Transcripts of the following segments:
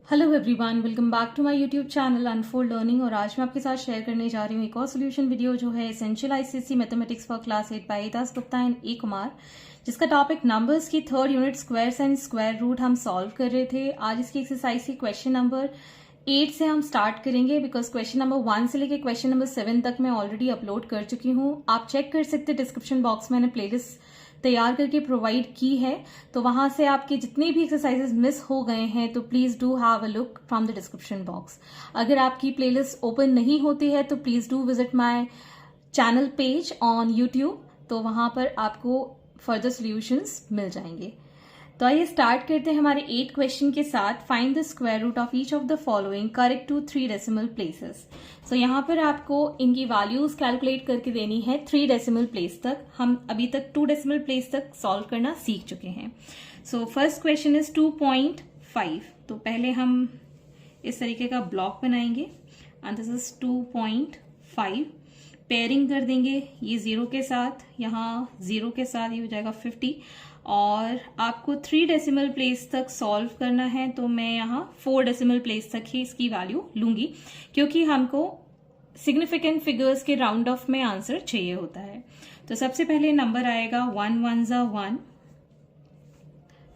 Hello everyone, welcome back to my YouTube channel unfold learning. और आज मैं आपके साथ शेयर करने जा रही हूँ एक और सोल्यूशन वीडियो जो है essential ICSE mathematics for class 8 by Das Gupta and E Kumar, जिसका टॉपिक नंबर्स की third unit squares and square root हम सॉल्व कर रहे थे। आज इसकी एक्सरसाइज की क्वेश्चन नंबर 8 से हम स्टार्ट करेंगे, बिकॉज क्वेश्चन नंबर 1 से लेकर क्वेश्चन नंबर 7 तक मैं ऑलरेडी अपलोड कर चुकी हूँ। आप चेक कर सकते हैं, डिस्क्रिप्शन बॉक्स में मैंने प्लेलिस्ट तैयार करके प्रोवाइड की है, तो वहां से आपके जितने भी एक्सरसाइजेस मिस हो गए हैं तो please do have a look from the description box. अगर आपकी प्लेलिस्ट ओपन नहीं होती है तो please do visit my channel page on YouTube, तो वहां पर आपको फर्दर सॉल्यूशंस मिल जाएंगे। तो आइए स्टार्ट करते हैं हमारे 8 क्वेश्चन के साथ। Find the square root of each of the following correct to 3 decimal places. So यहाँ पर आपको इनकी वैल्यूज कैलकुलेट करके देनी है 3 डेसिमल प्लेस तक। हम अभी तक 2 डेसिमल प्लेस तक सॉल्व करना सीख चुके हैं। So first question is 2.5। तो पहले हम इस तरीके का ब्लॉक बनाएंगे एंड दिस इज 2.5। पेयरिंग कर देंगे ये 0 के साथ, यहाँ 0 के साथ ये हो जाएगा 50। और आपको 3 डेसिमल प्लेस तक सॉल्व करना है, तो मैं यहाँ 4 डेसिमल प्लेस तक ही इसकी वैल्यू लूंगी, क्योंकि हमको सिग्निफिकेंट फिगर्स के राउंड ऑफ में आंसर चाहिए होता है। तो सबसे पहले नंबर आएगा 1 1 ज़ा 1।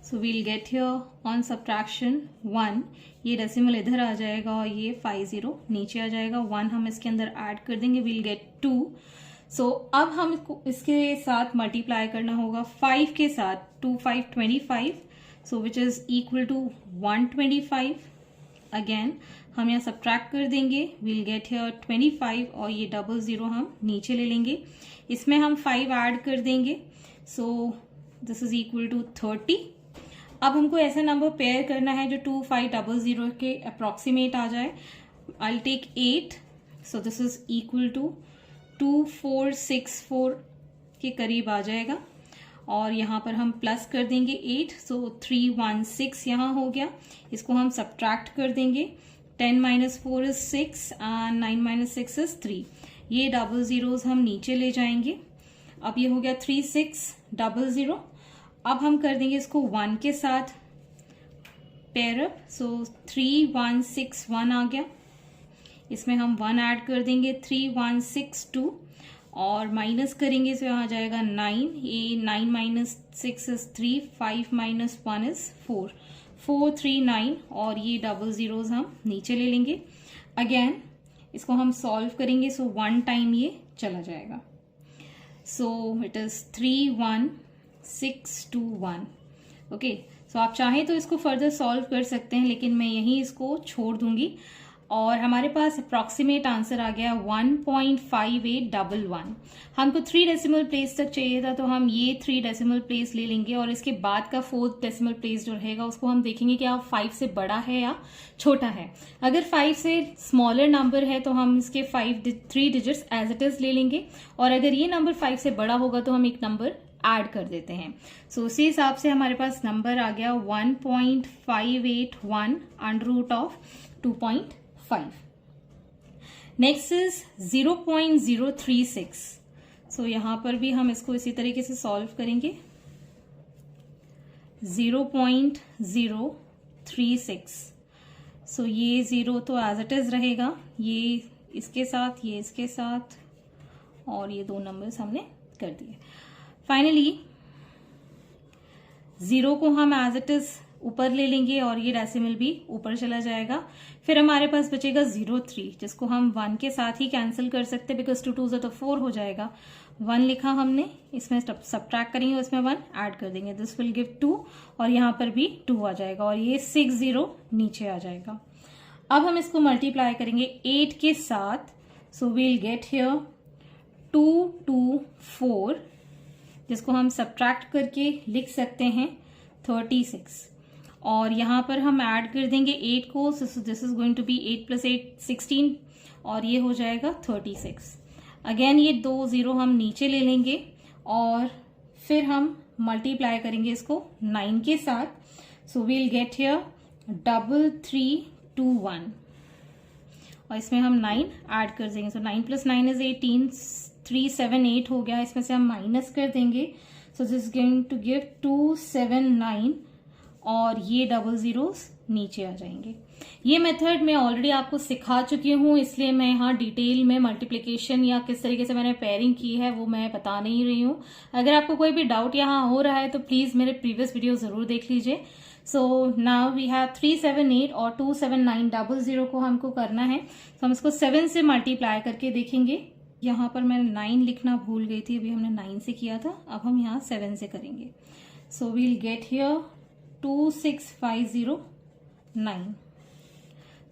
So we'll get here on subtraction 1, ये डेसिमल इधर आ जाएगा और ये 50 नीचे आ जाएगा। 1 हम इसके अंदर ऐड कर देंगे, वील गेट 2। सो अब हम इसके साथ मल्टीप्लाई करना होगा 5 के साथ। 2 5 25, so which is equal to 125। Again हम यहाँ सब्ट्रैक्ट कर देंगे, वील गेट हियर 25 और ये 00 हम नीचे ले लेंगे, इसमें हम 5 ऐड कर देंगे। So this is equal to 30। अब हमको ऐसा नंबर पेयर करना है जो 2500 के अप्रोक्सीमेट आ जाए। I will take 8, so this is equal to 2464 के करीब आ जाएगा। और यहाँ पर हम प्लस कर देंगे 8, सो 316 यहाँ हो गया। इसको हम सब्ट्रैक्ट कर देंगे। 10 - 4 इज 6 एंड 9 - 6 इज 3। ये 00s हम नीचे ले जाएंगे। अब ये हो गया 3600। अब हम कर देंगे इसको 1 के साथ पेयर अप, सो 3161 आ गया। इसमें हम 1 ऐड कर देंगे 3162 और माइनस करेंगे, तो यहाँ जाएगा 9। ये 9 - 6 इज 3, 5 - 1 इज 4, 439 और ये 00s हम नीचे ले लेंगे। अगेन इसको हम सॉल्व करेंगे, सो 1 टाइम ये चला जाएगा। सो इट इज 31621। ओके, सो आप चाहें तो इसको फर्दर सॉल्व कर सकते हैं, लेकिन मैं यहीं इसको छोड़ दूंगी। और हमारे पास अप्रॉक्सीमेट आंसर आ गया 1.5811। हमको 3 डेसिमल प्लेस तक चाहिए था, तो हम ये 3 डेसिमल प्लेस ले लेंगे और इसके बाद का 4th डेसिमल प्लेस जो रहेगा उसको हम देखेंगे कि आप 5 से बड़ा है या छोटा है। अगर 5 से स्मॉलर नंबर है तो हम इसके 3 डिजिट्स एज इट इज ले लेंगे, और अगर ये नंबर 5 से बड़ा होगा तो हम एक नंबर ऐड कर देते हैं। सो उसी हिसाब से हमारे पास नंबर आ गया 1.581 under root of 2.5। Next is 0.036। सो यहां पर भी हम इसको इसी तरीके से सॉल्व करेंगे। 0.036, सो ये 0 तो एज इट इज रहेगा, ये इसके साथ, ये इसके साथ, और ये 2 नंबर्स हमने कर दिए। फाइनली 0 को हम एज इट इज ऊपर ले लेंगे और ये डेसिमल भी ऊपर चला जाएगा। फिर हमारे पास बचेगा 03, जिसको हम 1 के साथ ही कैंसिल कर सकते हैं, बिकॉज 2 2 तो 4 हो जाएगा। 1 लिखा हमने, इसमें सब्ट्रैक्ट करेंगे, उसमें 1 ऐड कर देंगे, दिस विल गिव 2 और यहाँ पर भी 2 आ जाएगा और ये 60 नीचे आ जाएगा। अब हम इसको मल्टीप्लाई करेंगे 8 के साथ, सो वील गेट हियर 224, जिसको हम सब्ट्रैक्ट करके लिख सकते हैं 36। और यहाँ पर हम ऐड कर देंगे 8 को, this is going to be 8 + 8 16 और ये हो जाएगा 36। अगेन ये 2 0 हम नीचे ले लेंगे और फिर हम मल्टीप्लाई करेंगे इसको 9 के साथ, सो वील गेट हियर 3321 और इसमें हम 9 ऐड कर देंगे। सो 9 + 9 इज 18, 378 हो गया। इसमें से हम माइनस कर देंगे, so this is going to give 279 और ये 00s नीचे आ जाएंगे। ये मेथड मैं ऑलरेडी आपको सिखा चुकी हूँ, इसलिए मैं यहाँ डिटेल में मल्टीप्लिकेशन या किस तरीके से मैंने पेयरिंग की है वो मैं बता नहीं रही हूँ। अगर आपको कोई भी डाउट यहाँ हो रहा है तो प्लीज मेरे प्रीवियस वीडियो जरूर देख लीजिए। सो नाउ वी हैव 378 और 27900 को हमको करना है, तो हम इसको 7 से मल्टीप्लाई करके देखेंगे। यहाँ पर मैं 9 लिखना भूल गई थी, अभी हमने 9 से किया था, अब हम यहाँ 7 से करेंगे। So we'll get here 26509।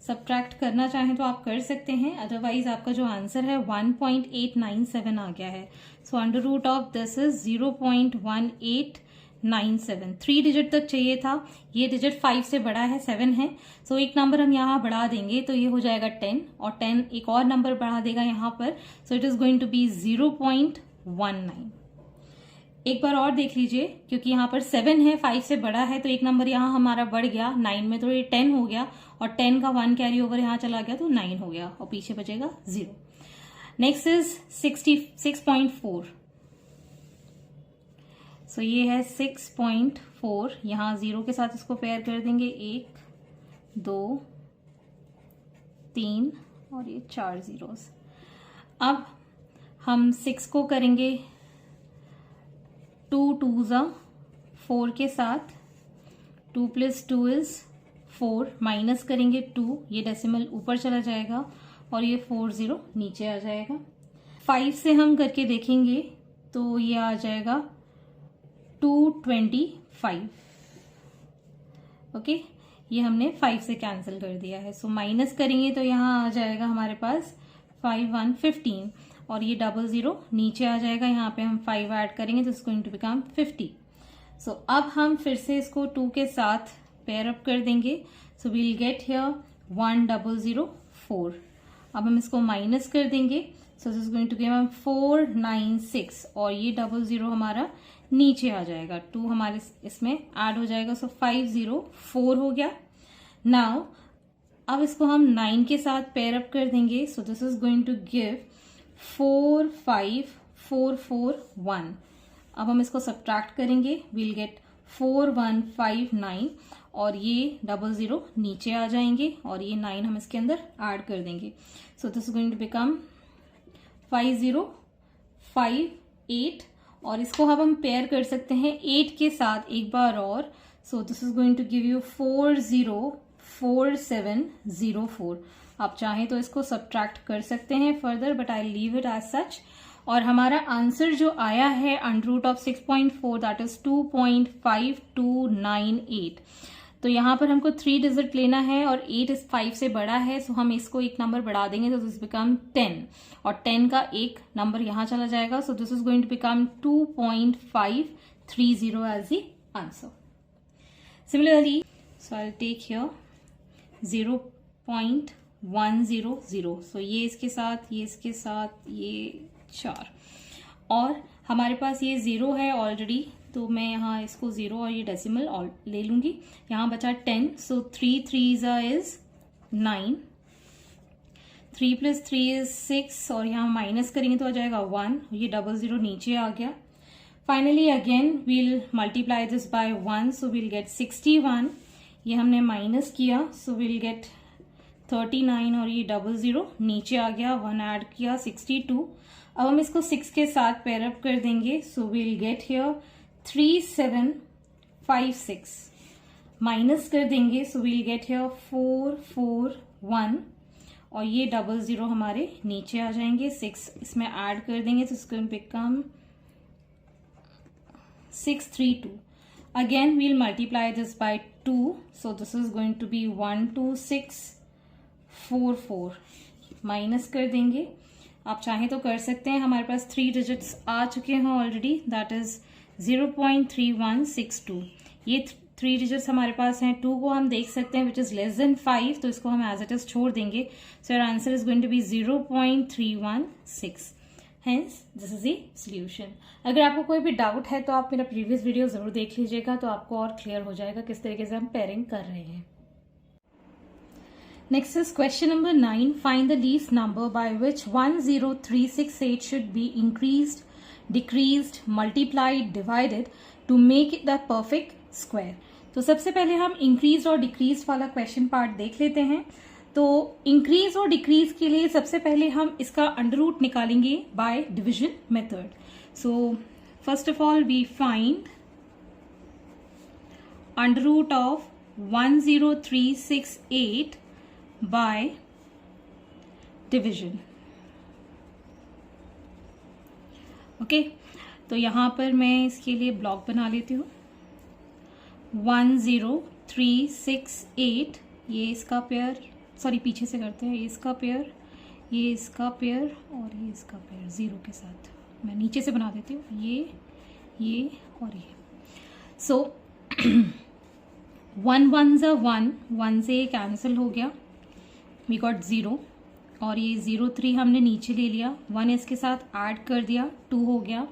Subtract करना चाहें तो आप कर सकते हैं, अदरवाइज आपका जो आंसर है 1.897 आ गया है। So under root of this is 0.1897। 3 digit तक चाहिए था, ये डिजिट 5 से बड़ा है, 7 है। सो एक नंबर हम यहाँ बढ़ा देंगे तो ये हो जाएगा 10, और 10 एक और नंबर बढ़ा देगा यहाँ पर, so it is going to be 0.19। एक बार और देख लीजिए, क्योंकि यहाँ पर 7 है, 5 से बड़ा है, तो एक नंबर यहाँ हमारा बढ़ गया 9 में, तो ये 10 हो गया, और 10 का 1 कैरी ओवर यहाँ चला गया तो 9 हो गया, और पीछे बचेगा 0। Next is 6.4। सो ये है 6.4, यहाँ 0 के साथ इसको पेयर कर देंगे, 1 2 3 और ये 4 जीरोस। अब हम 6 को करेंगे 2 2s 4 के साथ, 2 + 2 is 4, माइनस करेंगे 2, ये डेसिमल ऊपर चला जाएगा और ये 40 नीचे आ जाएगा। 5 से हम करके देखेंगे तो ये आ जाएगा 225। ओके, ये हमने 5 से कैंसिल कर दिया है। सो माइनस करेंगे तो यहाँ आ जाएगा हमारे पास 5 1 15, और ये 00 नीचे आ जाएगा, यहाँ पे हम 5 ऐड करेंगे तो इट्स गोइंग टू बिकम 50। सो अब हम फिर से इसको 2 के साथ पेयर अप कर देंगे, सो वील गेट हियर 1004। अब हम इसको माइनस कर देंगे, so this is going to give हम 496, और ये 00 हमारा नीचे आ जाएगा, 2 हमारे इसमें ऐड हो जाएगा, सो 504 हो गया। नाउ अब इसको हम 9 के साथ पेयर अप कर देंगे, so this is going to give 45441। अब हम इसको सब्ट्रैक्ट करेंगे, वील गेट 4159, और ये 00 नीचे आ जाएंगे, और ये 9 हम इसके अंदर ऐड कर देंगे, so this is going to become 5058, और इसको अब हम पेयर कर सकते हैं 8 के साथ एक बार और, so this is going to give you 404704। आप चाहें तो इसको सब्ट्रैक्ट कर सकते हैं further, but I leave it as such. और हमारा आंसर जो आया है under root of 6.4, that is 2.5298। तो यहाँ पर हमको 3 डिजिट लेना है, और 8 इस 5 से बड़ा है, सो हम इसको एक नंबर बढ़ा देंगे तो दिस बिकम 10, और 10 का एक नंबर यहाँ चला जाएगा, so this is going to become 2.530 as the answer. Similarly, so I take here 0.100, so ये इसके साथ, ये इसके साथ, ये 4, और हमारे पास ये 0 है ऑलरेडी, तो मैं यहाँ इसको 0 और ये डेसिमल ले लूंगी। यहाँ बचा 10, सो 3 3s is 9, 3 + 3 is 6, और यहाँ माइनस करेंगे तो आ जाएगा 1, ये 00 नीचे आ गया। Finally again we'll multiply this by 1, so we'll get 61, ये हमने माइनस किया, सो वील गेट 39, और ये 00 नीचे आ गया, 1 ऐड किया 62। अब हम इसको 6 के साथ पेयर अप कर देंगे, so we'll get here 3756, minus कर देंगे, सो वील गेट हियर 441, और ये 00 हमारे नीचे आ जाएंगे, 6 इसमें ऐड कर देंगे तो इसको become 632। Again we'll multiply this by 2, so this is going to be 12644, minus कर देंगे। आप चाहें तो कर सकते हैं, हमारे पास 3 डिजिट्स आ चुके हैं ऑलरेडी, दैट इज 0.3162। ये 3 डिजिट्स हमारे पास हैं, 2 को हम देख सकते हैं विच इज लेस देन 5, तो इसको हम एज इट इज छोड़ देंगे, so your answer is going to be 0.316। Hence this is the solution. अगर आपको कोई भी डाउट है तो आप मेरा प्रीवियस वीडियो जरूर देख लीजिएगा, तो आपको और क्लियर हो जाएगा किस तरीके से हम पेयरिंग कर रहे हैं। Next is question number 9. Find the least number by which 10368 should be increased, decreased, multiplied, divided to make it the perfect square. तो सबसे पहले हम इंक्रीज और डिक्रीज वाला क्वेश्चन पार्ट देख लेते हैं। तो इंक्रीज और डिक्रीज के लिए सबसे पहले हम इसका अंडर रूट निकालेंगे by division method. So first of all we find under root of 10368 by division. Okay, तो यहां पर मैं इसके लिए ब्लॉक बना लेती हूँ। 10368, ये इसका पेयर, सॉरी पीछे से करते हैं, ये इसका पेयर, ये इसका पेयर और ये इसका पेयर जीरो के साथ। मैं नीचे से बना देती हूँ, ये और ये। सो 1 1 ज़ा 1, 1 से ये कैंसिल हो गया, वी गॉट 0। और ये 03 हमने नीचे ले लिया, 1 इसके साथ ऐड कर दिया, 2 हो गया।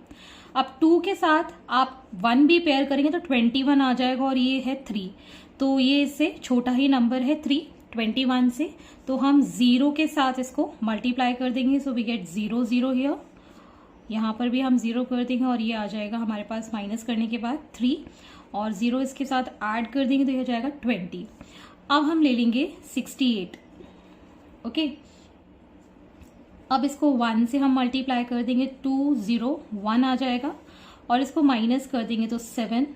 अब 2 के साथ आप 1 भी पेयर करेंगे तो 21 आ जाएगा, और ये है 3, तो ये इससे छोटा ही नंबर है 3 21 से। तो हम 0 के साथ इसको मल्टीप्लाई कर देंगे, सो वी गेट 0 0 हियर। यहाँ पर भी हम 0 कर देंगे और ये आ जाएगा हमारे पास माइनस करने के बाद 3, और 0 इसके साथ ऐड कर देंगे तो ये हो जाएगा 20। अब हम ले लेंगे 68। ओके, अब इसको 1 से हम मल्टीप्लाई कर देंगे, 2 0 1 आ जाएगा, और इसको माइनस कर देंगे तो 7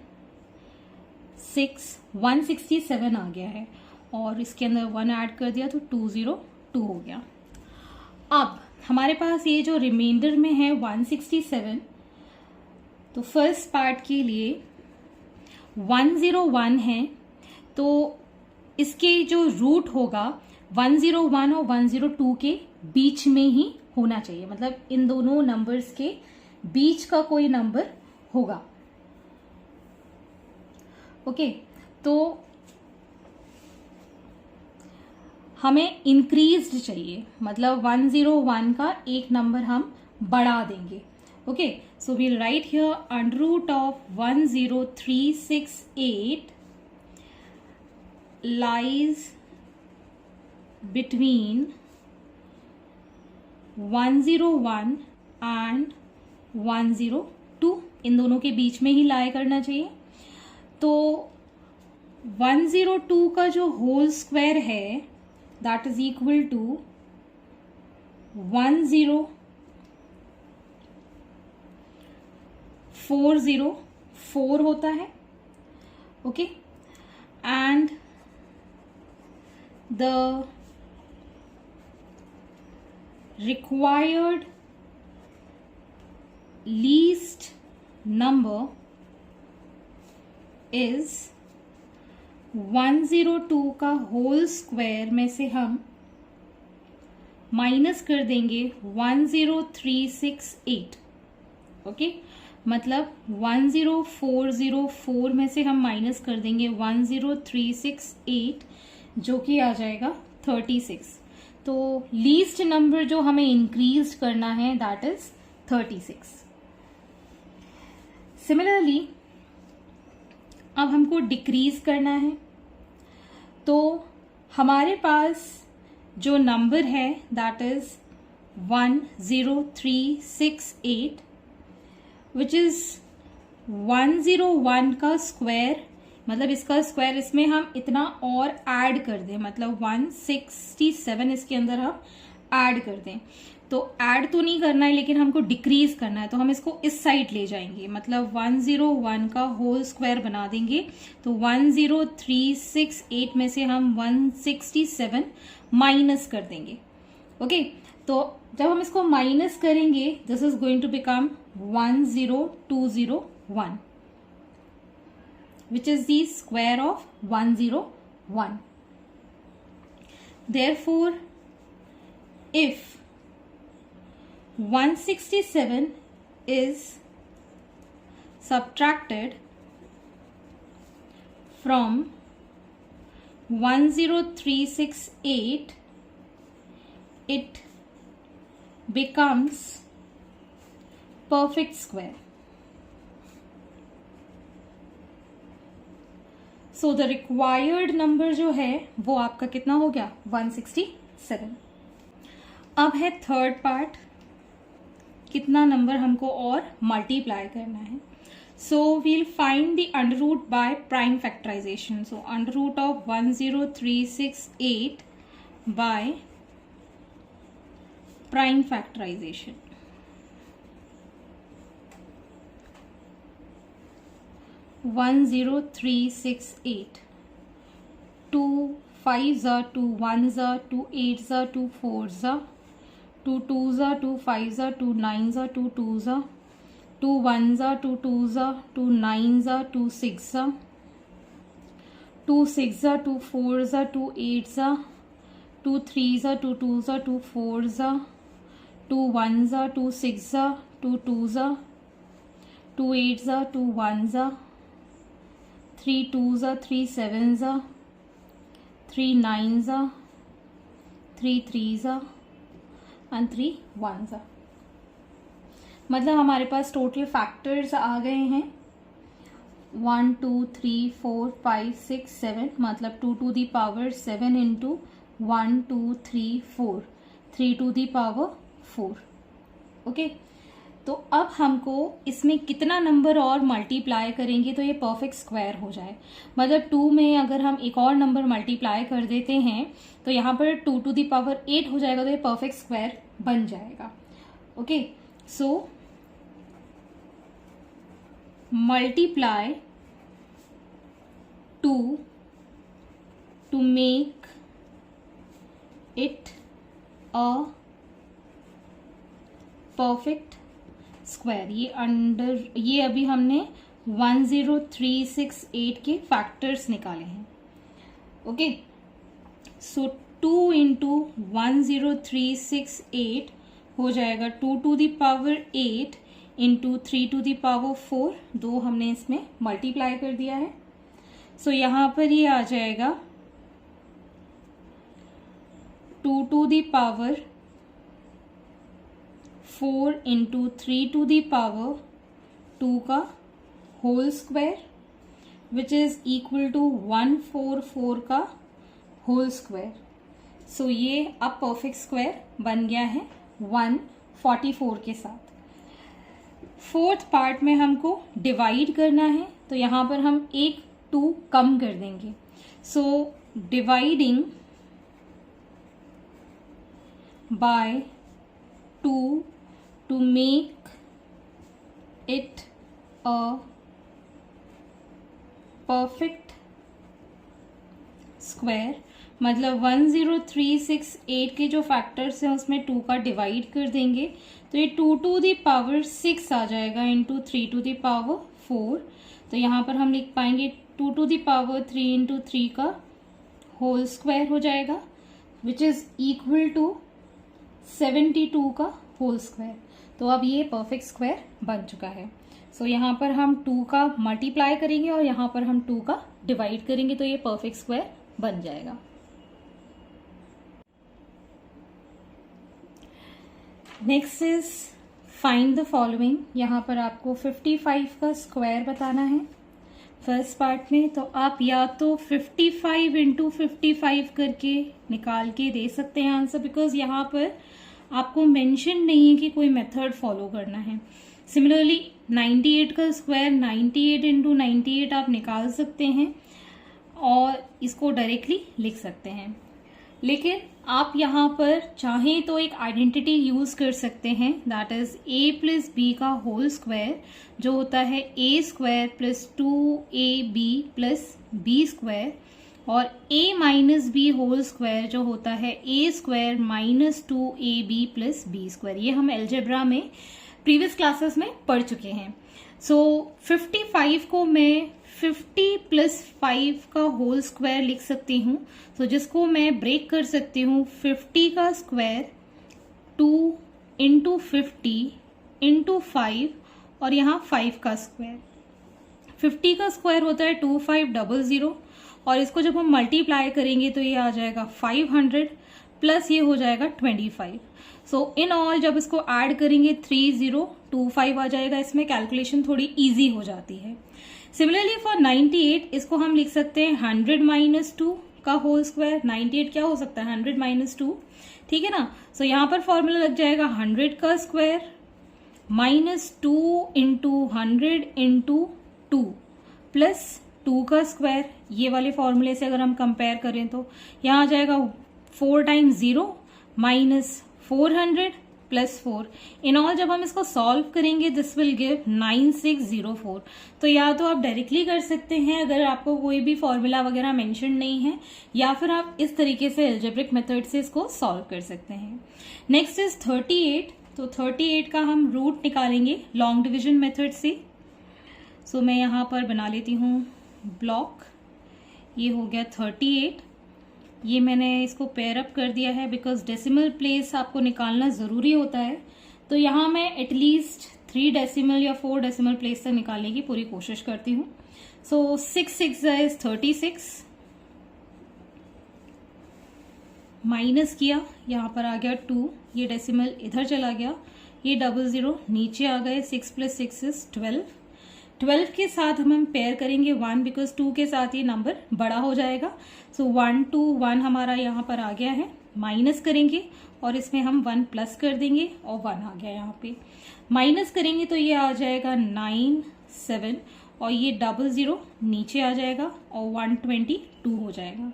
6 167 आ गया है, और इसके अंदर 1 ऐड कर दिया तो 202 हो गया। अब हमारे पास ये जो रिमाइंडर में है 167, तो फर्स्ट पार्ट के लिए 101 है, तो इसके जो रूट होगा 101 और 102 के बीच में ही होना चाहिए, मतलब इन दोनों नंबर्स के बीच का कोई नंबर होगा। ओके, तो हमें इंक्रीज्ड चाहिए, मतलब 101 का एक नंबर हम बढ़ा देंगे। Okay, so we'll write here under root of 10368 lies between 101 and 102, इन दोनों के बीच में ही लाई करना चाहिए। तो 102 का जो होल स्क्वायर है दैट इज इक्वल टू 10404 होता है। Okay, and the required least number is 102 का होल स्क्वायर में से हम माइनस कर देंगे 10368। ओके, मतलब 10404 में से हम माइनस कर देंगे 10368, जो कि आ जाएगा 36। तो लीस्ट नंबर जो हमें इंक्रीज करना है दैट इज 36। सिमिलरली अब हमको डिक्रीज करना है, तो हमारे पास जो नंबर है दैट इज 10368, विच इज 101 का स्क्वायर, मतलब इसका स्क्वायर, इसमें हम इतना और ऐड कर दें, मतलब 167 इसके अंदर हम ऐड कर दें। तो ऐड तो नहीं करना है लेकिन हमको डिक्रीज करना है, तो हम इसको इस साइड ले जाएंगे, मतलब 101 का होल स्क्वायर बना देंगे। तो 10368 में से हम 167 माइनस कर देंगे। ओके, तो जब हम इसको माइनस करेंगे this is going to become 10201, which is the square of 101. Therefore, if 167 is subtracted from 10368, it becomes perfect square. So the required number जो है वो आपका कितना हो गया 167। अब है थर्ड पार्ट, कितना नंबर हमको और मल्टीप्लाई करना है। So we'll find the under root by prime factorization. So under root of 10368 by prime factorization. 10368. 2 5s are 2 1s are 2 8s are 2 4s are 2 2s are 2 5s are 2 9s are 2 2s are 2 1s are 2 2s are 2 9s are 2 6s are 2 6s are 2 4s are 2 8s are 2 3s are 2 2s are 2 4s are 2 1s are 2 6s are 2 2s are 2 8s are 2 1s are 3 2s are 3 7s are 3 9s are 3 3s are and 3 1s are. मतलब हमारे पास total factors आ गए हैं 1 2 3 4 5 6 7, मतलब 2 to the power 7 into 1 2 3 4 3 to the power 4. Okay, तो अब हमको इसमें कितना नंबर और मल्टीप्लाई करेंगे तो ये परफेक्ट स्क्वायर हो जाए. मतलब 2 में अगर हम एक और नंबर मल्टीप्लाई कर देते हैं तो यहाँ पर 2 to the power 8 हो जाएगा, तो ये परफेक्ट स्क्वायर बन जाएगा. Okay, so multiply 2 to make it a perfect square. ये अभी हमने 10368 के फैक्टर्स निकाले हैं. ओके, सो 2 इंटू 10368 हो जाएगा 2 to the power 8 into 3 to the power 4. 2 हमने इसमें मल्टीप्लाई कर दिया है. सो यहाँ पर ये आ जाएगा 2 to the power 4 into 3 to the power 2 का whole square, which is equal to 144 का होल स्क्वायर. सो ये अब परफेक्ट स्क्वायर बन गया है 144 के साथ. फोर्थ पार्ट में हमको डिवाइड करना है, तो यहाँ पर हम एक 2 कम कर देंगे. So dividing by 2 to make it a perfect square, मतलब 10368 के जो फैक्टर्स हैं उसमें 2 का डिवाइड कर देंगे तो ये 2 to the power 6 आ जाएगा इंटू 3 to the power 4. तो यहाँ पर हम लिख पाएंगे 2 to the power 3 इंटू 3 का होल स्क्वायर हो जाएगा, विच इज इक्वल टू 72 का होल स्क्वायर. तो अब ये परफेक्ट स्क्वायर बन चुका है. सो यहाँ पर हम 2 का मल्टीप्लाई करेंगे और यहाँ पर हम 2 का डिवाइड करेंगे तो ये परफेक्ट स्क्वायर बन जाएगा. Next is find the following. यहाँ पर आपको 55 का स्क्वायर बताना है फर्स्ट पार्ट में. तो आप या तो 55 इंटू 55 करके निकाल के दे सकते हैं आंसर, बिकॉज यहाँ पर आपको मेंशन नहीं है कि कोई मेथड फॉलो करना है. सिमिलरली 98 का स्क्वायर 98 इंटू 98 आप निकाल सकते हैं और इसको डायरेक्टली लिख सकते हैं. लेकिन आप यहाँ पर चाहें तो एक आइडेंटिटी यूज कर सकते हैं, that is a plus B का होल स्क्वायर जो होता है a square plus 2ab plus B square, और a minus B whole square जो होता है a square minus 2ab plus B square. ये हम एल्जेब्रा में प्रीवियस क्लासेस में पढ़ चुके हैं. सो 55 को मैं 50 प्लस 5 का होल स्क्वायर लिख सकती हूँ. तो जिसको मैं ब्रेक कर सकती हूँ 50 का स्क्वायर 2 इंटू 50 इंटू 5 और यहाँ 5 का स्क्वायर. 50 का स्क्वायर होता है 2500 और इसको जब हम मल्टीप्लाई करेंगे तो ये आ जाएगा 500 प्लस ये हो जाएगा 25. सो इन ऑल जब इसको ऐड करेंगे 3025 आ जाएगा. इसमें कैलकुलेशन थोड़ी इजी हो जाती है. सिमिलरली फॉर 98 इसको हम लिख सकते हैं 100 माइनस 2 का होल स्क्वायर. 98 क्या हो सकता है 100 माइनस 2, ठीक है ना. सो यहाँ पर फॉर्मूला लग जाएगा 100 का स्क्वायर -2 इंटू 100 इंटू 2 प्लस 2 का स्क्वायर, ये वाले फॉर्मूले से अगर हम कंपेयर करें तो यहाँ आ जाएगा 4 टाइम्स 0 -400 प्लस 4। इन ऑल जब हम इसको सॉल्व करेंगे दिस विल गिव 9604। तो या तो आप डायरेक्टली कर सकते हैं अगर आपको कोई भी फॉर्मूला वगैरह मेंशन नहीं है, या फिर आप इस तरीके से अलजेब्रिक मेथड से इसको सॉल्व कर सकते हैं। Next is 38। तो 38 का हम रूट निकालेंगे लॉन्ग डिविजन मेथड से। सो मैं यहाँ पर बना लेती हूँ ब्लॉक। ये हो गया 38। ये मैंने इसको पेयर अप कर दिया है बिकॉज डेसिमल प्लेस आपको निकालना ज़रूरी होता है। तो यहाँ मैं एटलीस्ट 3 डेसिमल या 4 डेसिमल प्लेस तक निकालने की पूरी कोशिश करती हूँ। सो 6 6 इज 36, माइनस किया, यहाँ पर आ गया 2, ये डेसिमल इधर चला गया, ये 00 नीचे आ गए, 6 + 6 इज 12। 12 के साथ हम पेयर करेंगे 1 बिकॉज 2 के साथ ये नंबर बड़ा हो जाएगा। सो 1 2 1 हमारा यहाँ पर आ गया है, माइनस करेंगे और इसमें हम 1 प्लस कर देंगे और 1 आ गया यहाँ पे। माइनस करेंगे तो ये आ जाएगा 9 7 और ये 00 नीचे आ जाएगा और 122 हो जाएगा।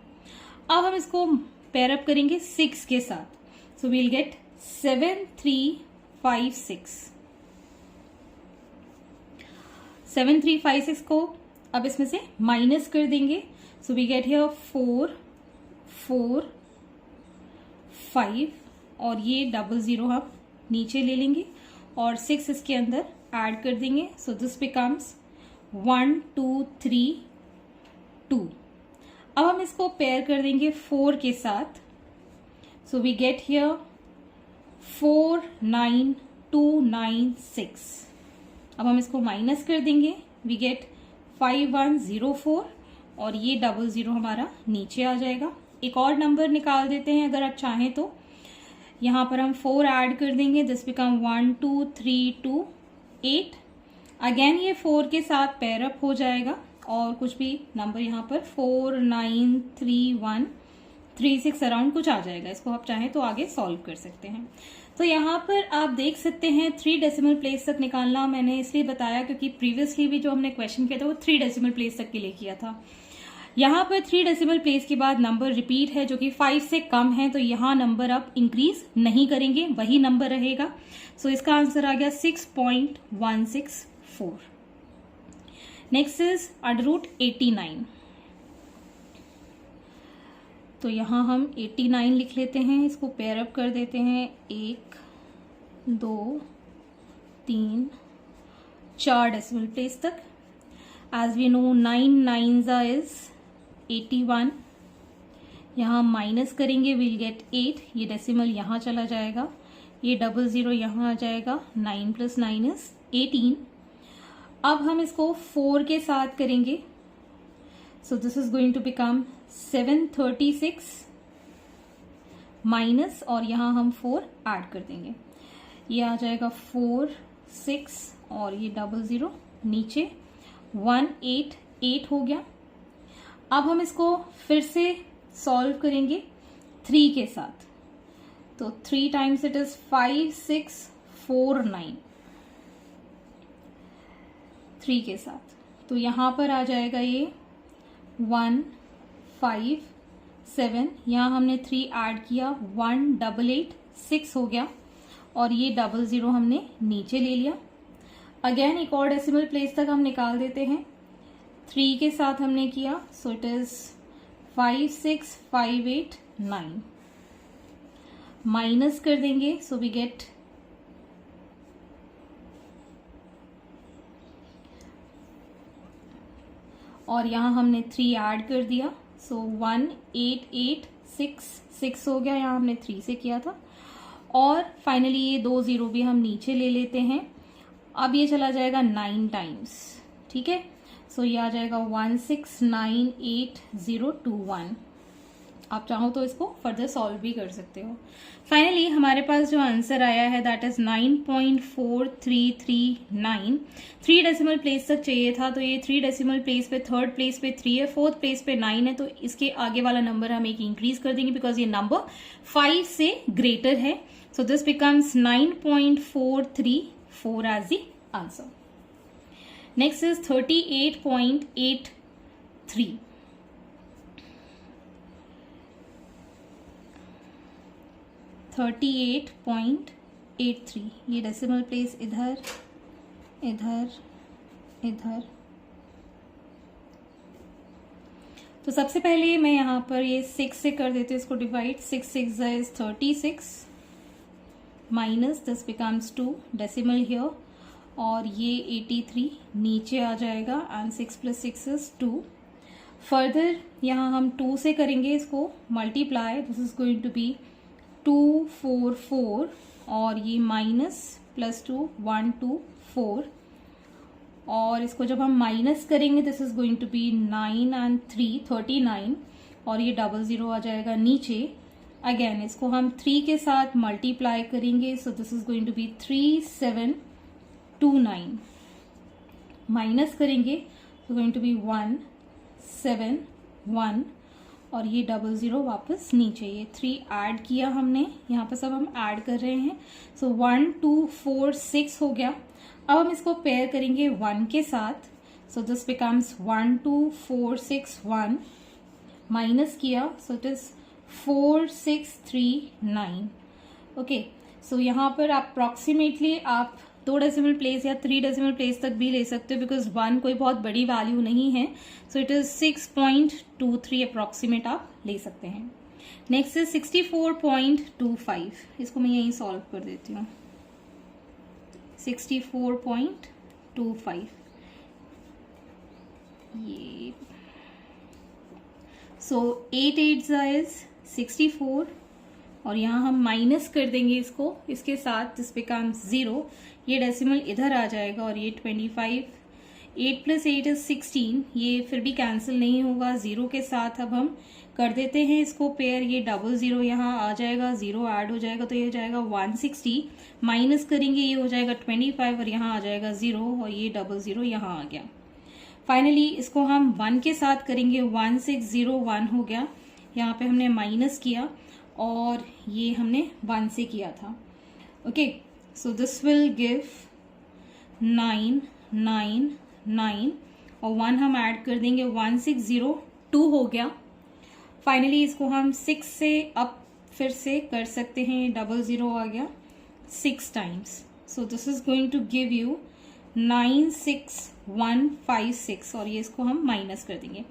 अब हम इसको पेयर अप करेंगे 6 के साथ। सो वील गेट 7356। 7356 को अब इसमें से माइनस कर देंगे। सो वी गेट हियर 4 4 5 और ये 00 हम नीचे ले लेंगे और 6 इसके अंदर ऐड कर देंगे। So this becomes 1 2 3 2। अब हम इसको पेयर कर देंगे 4 के साथ। So we get here 4 9 2 9 6। अब हम इसको माइनस कर देंगे, वी गेट 5104 और ये 00 हमारा नीचे आ जाएगा। एक और नंबर निकाल देते हैं अगर आप चाहें तो। यहाँ पर हम 4 ऐड कर देंगे, दिस बिकम 1 2 3 2 8। अगेन ये 4 के साथ पेयर अप हो जाएगा और कुछ भी नंबर यहाँ पर 4 9 3 1 3 6 अराउंड कुछ आ जाएगा। इसको आप चाहें तो आगे सॉल्व कर सकते हैं। तो यहाँ पर आप देख सकते हैं 3 डेसिमल प्लेस तक निकालना मैंने इसलिए बताया क्योंकि प्रीवियसली भी जो हमने क्वेश्चन किया था वो 3 डेसिमल प्लेस तक के लिए किया था। यहाँ पर 3 डेसिमल प्लेस के बाद नंबर रिपीट है जो कि 5 से कम है, तो यहाँ नंबर आप इंक्रीज नहीं करेंगे, वही नंबर रहेगा। सो इसका आंसर आ गया 6.164। Next is √89। तो यहाँ हम 89 लिख लेते हैं, इसको पेयर अप कर देते हैं 1 2 3 4 डेसिमल प्लेस तक। As we know 9 9s is 81। यहाँ माइनस करेंगे, विल गेट 8, ये डेसिमल यहाँ चला जाएगा, ये 00 यहाँ आ जाएगा, 9 + 9 इज 18। अब हम इसको 4 के साथ करेंगे। So this is going to become 736 minus और यहाँ हम 4 ऐड कर देंगे, ये आ जाएगा 4 6 और ये 00 नीचे 188 हो गया। अब हम इसको फिर से सॉल्व करेंगे 3 के साथ। तो 3 टाइम्स इट इज 5649 3 के साथ। तो यहाँ पर आ जाएगा ये 1 5 7, यहाँ हमने 3 ऐड किया, 1886 हो गया और ये 00 हमने नीचे ले लिया। अगेन एक और डेसिमल प्लेस तक हम निकाल देते हैं, 3 के साथ हमने किया। सो इट इज 56589 माइनस कर देंगे। सो वी गेट और यहाँ हमने 3 ऐड कर दिया। सो 18866 हो गया, यहाँ हमने 3 से किया था। और फाइनली ये 2 0 भी हम नीचे ले लेते हैं। अब ये चला जाएगा 9 टाइम्स, ठीक है। सो ये आ जाएगा 169821। आप चाहो तो इसको फर्दर सॉल्व भी कर सकते हो। फाइनली हमारे पास जो आंसर आया है दैट इज 9.4339। 3 डेसिमल प्लेस तक चाहिए था, तो ये 3 डेसिमल प्लेस पे 3rd प्लेस पे 3 है, 4th प्लेस पे 9 है, तो इसके आगे वाला नंबर हम एक इंक्रीज कर देंगे बिकॉज ये नंबर 5 से ग्रेटर है। सो this becomes 9.43 4 as the answer. Next is 38.83. 38.83, ये डेसिमल प्लेस इधर इधर इधर। तो सबसे पहले मैं यहाँ पर ये 6 से कर देती हूँ इसको divide. 6 6 is 36 minus this becomes 2 decimal here, और ये 83 नीचे आ जाएगा एंड 6 + 6 is 2। फर्दर यहाँ हम 2 से करेंगे इसको multiply, this is going to be 244 और ये माइनस +2 1 2 4, और इसको जब हम माइनस करेंगे this is going to be 9 and 3 39, और ये 00 आ जाएगा नीचे। अगेन इसको हम 3 के साथ मल्टीप्लाई करेंगे, so this is going to be 3729, minus करेंगे तो गोइंग टू बी 171, और ये 00 वापस नीचे। ये 3 ऐड किया हमने, यहाँ पर सब हम ऐड कर रहे हैं। सो 1 2 4 6 हो गया। अब हम इसको पेयर करेंगे 1 के साथ, सो दिस बिकम्स 1 2 4 6 1, माइनस किया सो इट इज 4639। ओके, सो यहाँ पर अप्रोक्सीमेटली आप 2 डेसिमल प्लेस या 3 डेसिमल प्लेस तक भी ले सकते हो, बिकॉज 1 कोई बहुत बड़ी वैल्यू नहीं है। सो इट इज 6.23 अप्रोक्सीमेट आप ले सकते हैं। नेक्स्ट इज 64.25, इसको मैं यहीं सॉल्व कर देती हूँ। 64.25 ये, सो 8 8 is 64, और यहाँ हम माइनस कर देंगे इसको इसके साथ, दिस बिकम्स 0, ये डेसिमल इधर आ जाएगा, और ये 25। 8 + 8 is 16, ये फिर भी कैंसिल नहीं होगा 0 के साथ। अब हम कर देते हैं इसको पेयर, ये 00 यहाँ आ जाएगा, 0 ऐड हो जाएगा तो ये हो जाएगा 160, माइनस करेंगे ये हो जाएगा 25, और यहाँ आ जाएगा 0, और ये 00 यहाँ आ गया। फाइनली इसको हम 1 के साथ करेंगे, 1601 हो गया। यहाँ पे हमने माइनस किया और ये हमने 1 से किया था। Okay, so this will give 999, और 1 हम ऐड कर देंगे, 1602 हो गया। फाइनली इसको हम 6 से अप फिर से कर सकते हैं, 00 आ गया 6 times, so this is going to give you 96156, और ये इसको हम माइनस कर देंगे।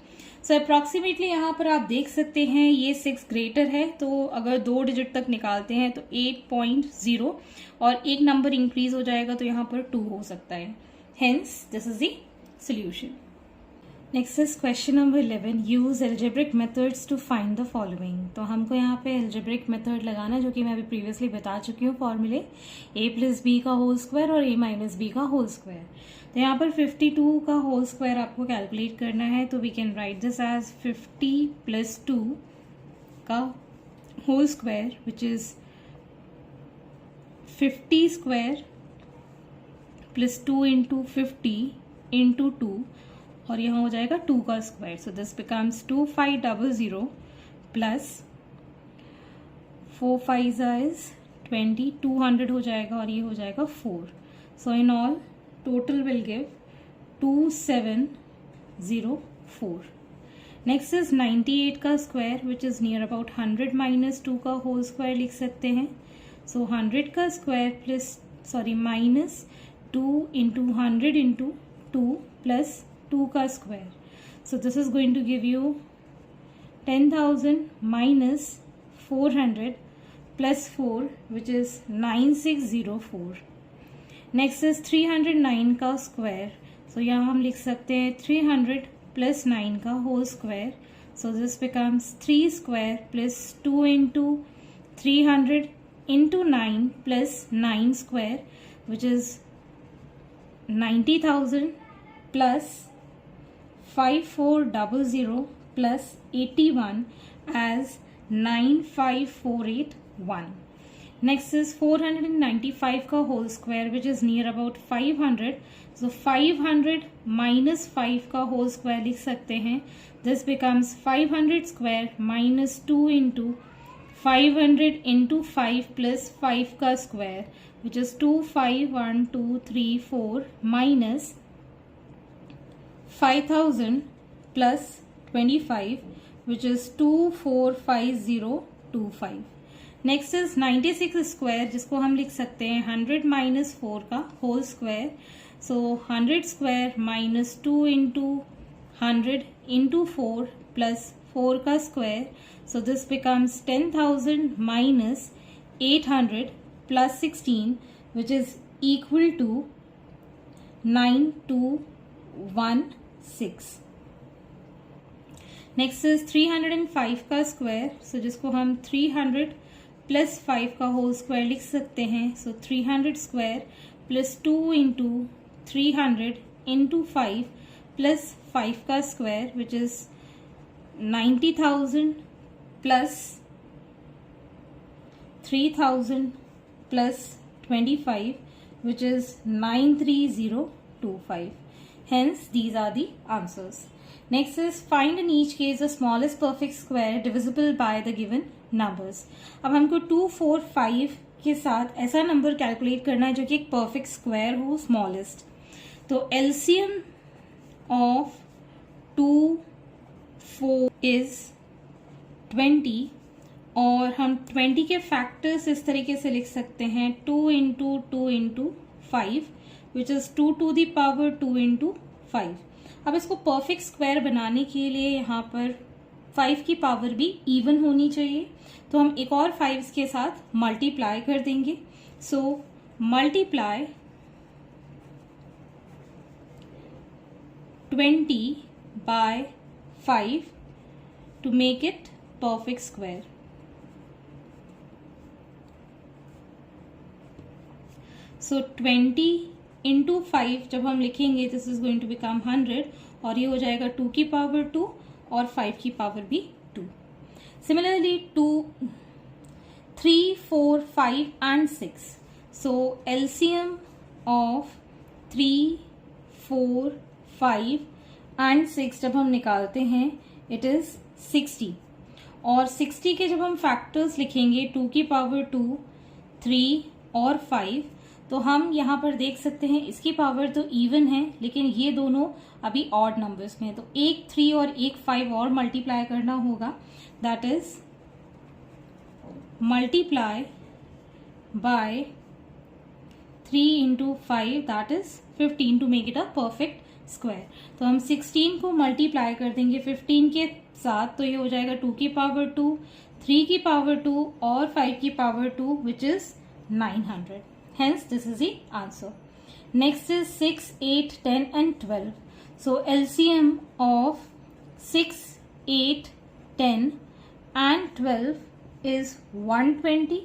सो अप्रॉक्सीमेटली यहाँ पर आप देख सकते हैं ये 6 ग्रेटर है, तो अगर 2 डिजिट तक निकालते हैं तो 8.0, और एक नंबर इंक्रीज हो जाएगा तो यहाँ पर 2 हो सकता है। Hence this is the solution. Next is question number 11, use algebraic methods to find the following. तो हमको यहाँ पे एल्जेब्रिक मेथड लगाना, जो कि मैं अभी प्रीवियसली बता चुकी हूँ फॉर्मूले, a + b का होल स्क्वायर और a - b का होल स्क्वायर। तो यहाँ पर 52 का होल स्क्वायर आपको कैलकुलेट करना है, तो we can write this as 50 + 2 का whole square, which is 50 square + 2 × 50 × 2, और यहाँ हो जाएगा 2 का square. So this becomes 2500 plus 4 5 is 20, 200 हो जाएगा, और ये हो जाएगा 4। So in all total will give 2704। Next is 98 का square, which is near about 100 - 2 का होल स्क्वायर लिख सकते हैं। सो 100 का स्क्वायर माइनस 2 × 100 × 2 प्लस 2 का square. So this is going to give you 10,000 minus 400 plus 4, which is 9604. Next is 309 का square. सो यहाँ हम लिख सकते हैं 300 + 9 का whole square. So this becomes 3 square plus 2 × 300 × 9 plus 9 square, which is 90,000 plus 5400 plus 81 as 95481. Next is 495 का whole square, which is near about 500. So 500 minus 5 का whole square लिख सकते हैं. This becomes 500 square minus 2 × 500 into 5 plus 5 का square, which is 2, 5, 1, 2, 3, 4 minus 5000 plus 25, which is 245025. Next is 96 square, जिसको हम लिख सकते हैं 100 माइनस 4 का whole square. So 100 square minus 2 into 100 into 4 plus 4 का square. So this becomes 10,000 minus 800 plus 16, which is equal to 9216. Next is 305 का square, सो जिसको हम 300 प्लस 5 का होल स्क्वायर लिख सकते हैं. सो 300 square plus 2 into 300 into 5 plus 5 का square, which is 90,000 plus 3,000 plus 25, which is 93025. Hence, these are the answers. Next is find in each case the smallest perfect square divisible by the given numbers. अब हमको 2, 4, 5 के साथ ऐसा number calculate करना है जो कि एक परफेक्ट स्क्वायर हो, स्मॉलेस्ट. तो एलसीएम ऑफ 2, 4 इज 20, और हम 20 के फैक्टर्स इस तरीके से लिख सकते हैं 2 into 2 into 5, which is 2 to the power 2 into 5. अब इसको परफेक्ट स्क्वायर बनाने के लिए यहाँ पर 5 की पावर भी इवन होनी चाहिए, तो हम एक और 5 के साथ मल्टीप्लाई कर देंगे. So multiply 20 by 5 to make it perfect square. So 20 into 5 जब हम लिखेंगे this is going to become 100, और ये हो जाएगा 2 की पावर 2 और 5 की पावर भी 2. Similarly 2, 3, 4, 5 and 6. So LCM of 3, 4, 5 and 6 जब हम निकालते हैं इट इज 60, और 60 के जब हम फैक्टर्स लिखेंगे 2 की पावर 2, 3 और 5, तो हम यहाँ पर देख सकते हैं इसकी पावर तो इवन है, लेकिन ये दोनों अभी ऑड नंबर्स में है. तो एक 3 और एक 5 और मल्टीप्लाई करना होगा. That is multiply by 3 into 5, that is 15 to make it a perfect square. तो हम 16 को मल्टीप्लाई कर देंगे 15 के साथ, तो ये हो जाएगा 2 की पावर 2, 3 की पावर 2 और 5 की power 2, which is 900. Hence, this is the answer. Next is 6, 8, 10 and 12. So, LCM of 6, 8, 10 and 12 is 120.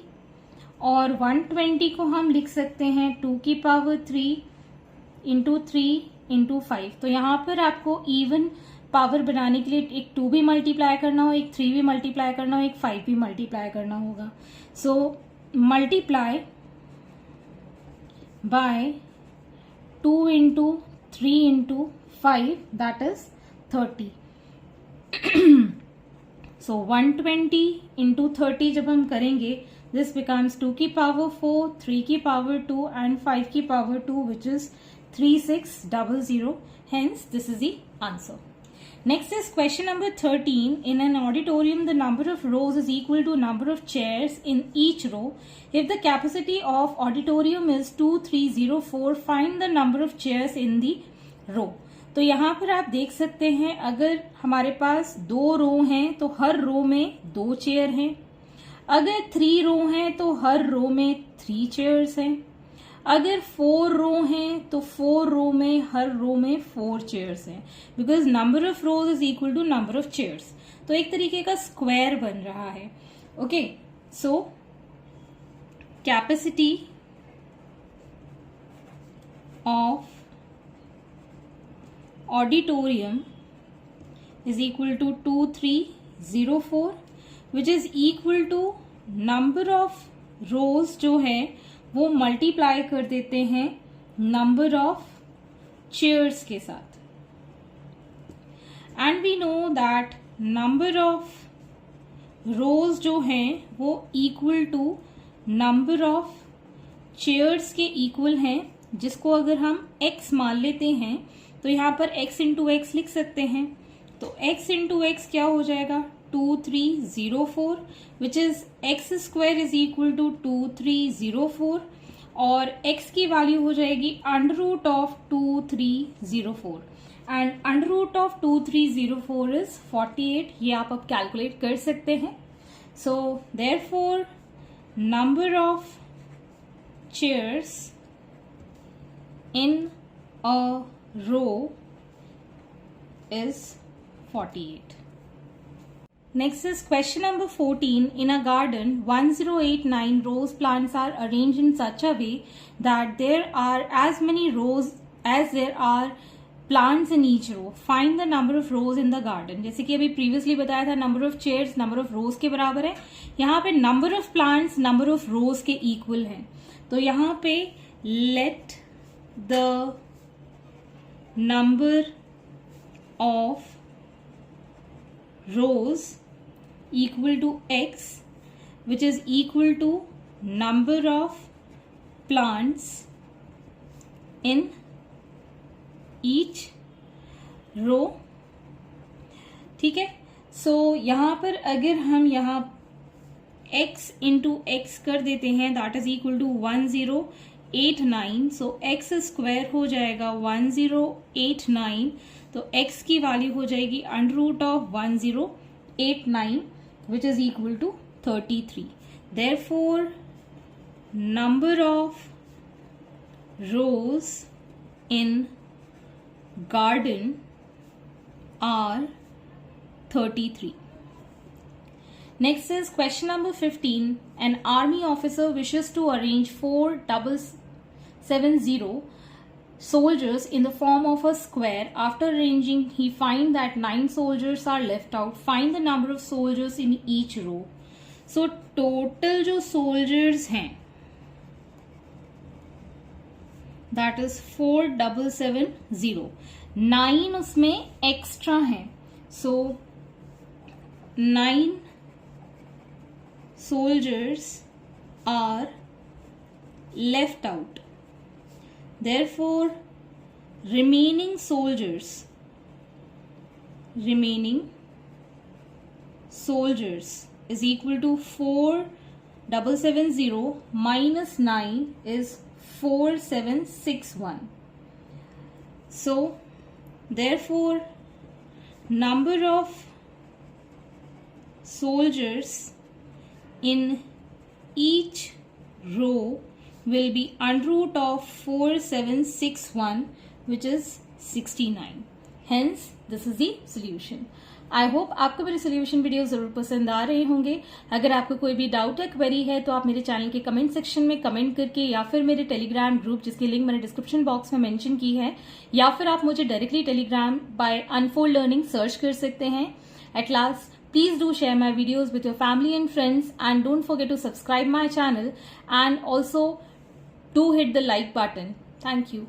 और 120 को हम लिख सकते हैं 2 की पावर 3 इंटू 3 इंटू 5. तो यहाँ पर आपको इवन पावर बनाने के लिए एक 2 भी मल्टीप्लाई करना हो, एक 3 भी मल्टीप्लाई करना हो, एक 5 भी मल्टीप्लाई करना होगा. So multiply by 2 into 3 into 5, that is 30. So 120 into 30 जब हम करेंगे this becomes 2 की पावर 4, 3 की पावर 2 and 5 की power 2, which is 3600. Hence, this is the answer. Next is question number 13. In an auditorium, the number of rows is equal to number of chairs in each row. If the capacity of auditorium is 2304, find the number of chairs in the row. तो यहाँ पर आप देख सकते हैं अगर हमारे पास 2 रो हैं तो हर रो में 2 चेयर हैं. अगर 3 रो हैं तो हर रो में 3 चेयर्स हैं. अगर 4 रो हैं तो 4 रो में हर रो में 4 चेयर्स हैं, because number of rows is equal to number of chairs. तो एक तरीके का स्क्वायर बन रहा है. Okay, so capacity of auditorium is equal to 2304, which is equal to number of rows जो है वो मल्टीप्लाई कर देते हैं नंबर ऑफ चेयर्स के साथ. And we know that number of rows जो हैं वो equal to number of chairs के इक्वल हैं, जिसको अगर हम x मान लेते हैं तो यहाँ पर x इंटू एक्स लिख सकते हैं। तो x इंटू एक्स क्या हो जाएगा 2304, which is X square is equal to 2304 और x की वैल्यू हो जाएगी under root of 2304 and under root of 2304 is 48। ये आप अब कैलकुलेट कर सकते हैं। So therefore number of chairs in a row is 48. Next is question number 14. In a garden, 1089 rose plants are arranged in such a way that there are as many rows as there are plants in each row. Find the number of rows in the garden. जैसे कि अभी previously बताया था number of chairs number of rows के बराबर है। यहाँ पे number of plants number of rows के equal है। तो यहाँ पे let the number of rows equal to x, which is equal to number of plants in each row। ठीक है, सो यहाँ पर अगर हम यहाँ x इंटू एक्स कर देते हैं that is equal to 1089। So x square हो जाएगा 1089, तो x की वैल्यू हो जाएगी under root of 1089 which is equal to 33। Therefore number of rows in garden are 33। Next is question number 15. An army officer wishes to arrange 4770 soldiers in the form of a square. After arranging, he finds that 9 soldiers are left out. Find the number of soldiers in each row. So total जो soldiers हैं that is 4770. 9 उसमें extra हैं, so 9 soldiers are left out. Therefore, remaining soldiers is equal to 4770 minus 9 is 4761. So, therefore, number of soldiers in each row will be under root of 4761 which is 69. Hence this is the solution. I hope आपको मेरे solution video जरूर पसंद आ रहे होंगे। अगर आपको कोई भी डाउट या क्वेरी है तो आप मेरे चैनल के कमेंट सेक्शन में कमेंट करके या फिर मेरे टेलीग्राम ग्रुप जिसकी लिंक मैंने डिस्क्रिप्शन बॉक्स में मेंशन की है या फिर आप मुझे directly Telegram by unfold learning search कर सकते हैं। At last, please do share my videos with your family and friends and don't forget to subscribe my channel and also do hit the like button. Thank you.